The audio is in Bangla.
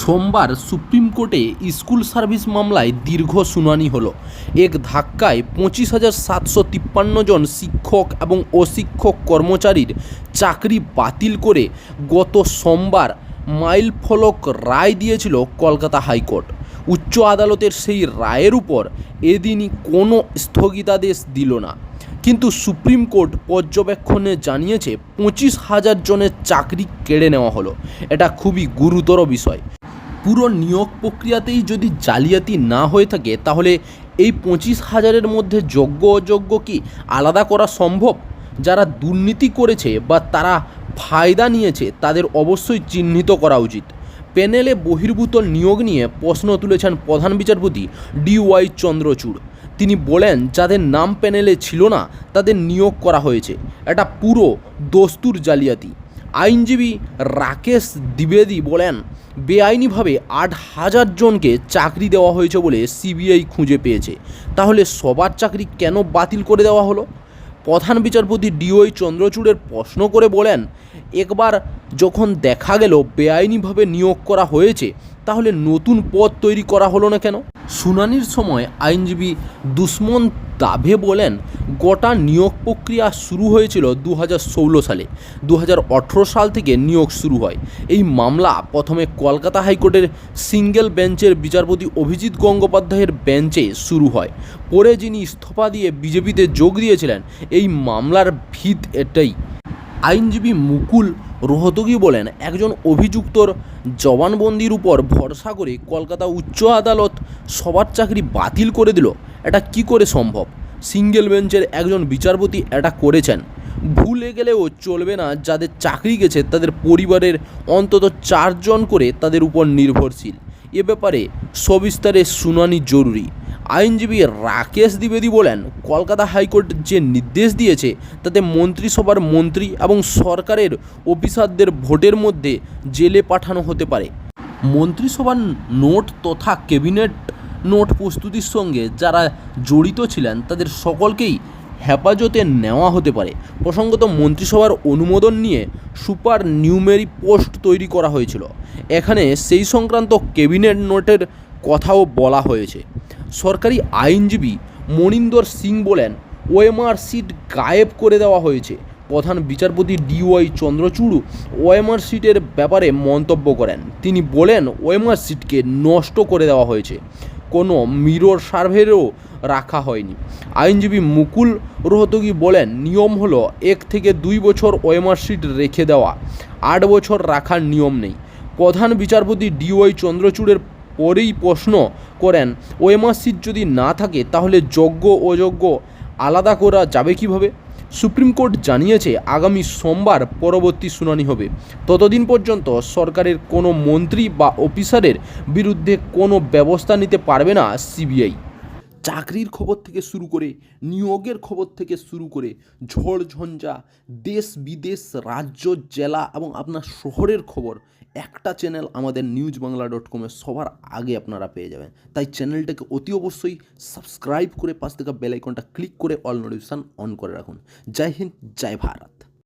সোমবার সুপ্রিম কোর্টে স্কুল সার্ভিস মামলায় দীর্ঘ শুনানি হলো। এক ধাক্কায় 25,753 জন শিক্ষক এবং অশিক্ষক কর্মচারীর চাকরি বাতিল করে গত সোমবার মাইলফলক রায় দিয়েছিল কলকাতা হাইকোর্ট। উচ্চ আদালতের সেই রায়ের উপর এদিনই কোনো স্থগিতাদেশ দিল না, কিন্তু সুপ্রিম কোর্ট পর্যবেক্ষণে জানিয়েছে 25,000 জনের চাকরি কেড়ে নেওয়া হলো। এটা খুবই গুরুতর বিষয়। পুরো নিয়োগ প্রক্রিয়াতেই যদি জালিয়াতি না হয়ে থাকে, তাহলে এই 25,000-এর মধ্যে যোগ্য অযোগ্য কি আলাদা করা সম্ভব? যারা দুর্নীতি করেছে বা তারা ফায়দা নিয়েছে তাদের অবশ্যই চিহ্নিত করা উচিত। প্যানেলে বহির্ভূত নিয়োগ নিয়ে প্রশ্ন তুলেছেন প্রধান বিচারপতি DY চন্দ্রচূড়। তিনি বলেন, যাদের নাম প্যানেলে ছিল না তাদের নিয়োগ করা হয়েছে। এটা পুরো দস্তুর জালিয়াতি। আইনজীবী রাকেশ দ্বিবেদী বলেন, বেআইনিভাবে 8,000 জনকে চাকরি দেওয়া হয়েছে বলে CBI খুঁজে পেয়েছে। তাহলে সবার চাকরি কেন বাতিল করে দেওয়া হলো? প্রধান বিচারপতি DY চন্দ্রচূড়ের প্রশ্ন করে বলেন, একবার যখন দেখা গেল বেআইনিভাবে নিয়োগ করা হয়েছে, তাহলে নতুন পদ তৈরি করা হলো না কেন? শুনানির সময় আইনজীবী দুষ্মন দাভে বলেন, গোটা নিয়োগ প্রক্রিয়া শুরু হয়েছিল 2016 সালে। 2018 সাল থেকে নিয়োগ শুরু হয়। এই মামলা প্রথমে কলকাতা হাইকোর্টের সিঙ্গেল বেঞ্চের বিচারপতি অভিজিৎ গঙ্গোপাধ্যায়ের বেঞ্চে শুরু হয়। পরে যিনি ইস্তফা দিয়ে বিজেপিতে যোগ দিয়েছিলেন, এই মামলার ভিত এটাই। আইনজীবী মুকুল রোহতগি বলেন, একজন অভিযুক্তর জবানবন্দির উপর ভরসা করে কলকাতা উচ্চ আদালত সবার চাকরি বাতিল করে দিল। এটা কি করে সম্ভব? সিঙ্গেল বেঞ্চের একজন বিচারপতি এটা করেছেন। ভুলে গেলেও চলবে না, যাদের চাকরি গেছে তাদের পরিবারের অন্তত 4 জন করে তাদের উপর নির্ভরশীল। এ ব্যাপারে সবিস্তারে শুনানি জরুরি। আইনজীবী রাকেশ দ্বিবেদী বলেন, কলকাতা হাইকোর্ট যে নির্দেশ দিয়েছে তাতে মন্ত্রিসভার মন্ত্রী এবং সরকারের অফিসারদের ভোটের মধ্যে জেলে পাঠানো হতে পারে। মন্ত্রিসভার নোট তথা ক্যাবিনেট নোট প্রস্তুতির সঙ্গে যারা জড়িত ছিলেন তাদের সকলকেই হেফাজতে নেওয়া হতে পারে। প্রসঙ্গত, মন্ত্রিসভার অনুমোদন নিয়ে সুপার নিউমেরি পোস্ট তৈরি করা হয়েছিল। এখানে সেই সংক্রান্ত ক্যাবিনেট নোটের কথাও বলা হয়েছে। সরকারি আইনজীবী মনিন্দর সিং বলেন, ওএমআর সিট গায়েব করে দেওয়া হয়েছে। প্রধান বিচারপতি DY চন্দ্রচূড় ওএমআর সিটের ব্যাপারে মন্তব্য করেন। তিনি বলেন, ওএমআর সিটকে নষ্ট করে দেওয়া হয়েছে, কোনো মিরর সার্ভেরও রাখা হয়নি। আইনজীবী মুকুল রোহতগি বলেন, নিয়ম হলো 1 থেকে 2 বছর ওএমআর সিট রেখে দেওয়া, 8 বছর রাখার নিয়ম নেই। প্রধান বিচারপতি DY চন্দ্রচূড়ের পরেই প্রশ্ন করেন, ওএমআর সিট যদি না থাকে তাহলে যোগ্য অযোগ্য আলাদা করা যাবে কিভাবে? সুপ্রিম কোর্ট জানিয়েছে আগামী সোমবার পরবর্তী শুনানি হবে। ততদিন পর্যন্ত সরকারের কোনো মন্ত্রী বা অফিসারের বিরুদ্ধে কোনো ব্যবস্থা নিতে পারবে না CBI। চাকরির খবর থেকে শুরু করে নিয়োগের খবর থেকে শুরু করে ঝড় ঝঞ্ঝা, দেশ বিদেশ, রাজ্য, জেলা এবং আপনার শহরের খবর একটা চ্যানেল আমাদের newsbangla.com সবার আগে আপনারা পেয়ে যাবেন। তাই চ্যানেলটাকে অতি অবশ্যই সাবস্ক্রাইব করে পাশ থেকে বেল আইকনটা ক্লিক করে অল নোটিফিকেশন অন করে রাখুন। জয় হিন্দ, জয় ভারত।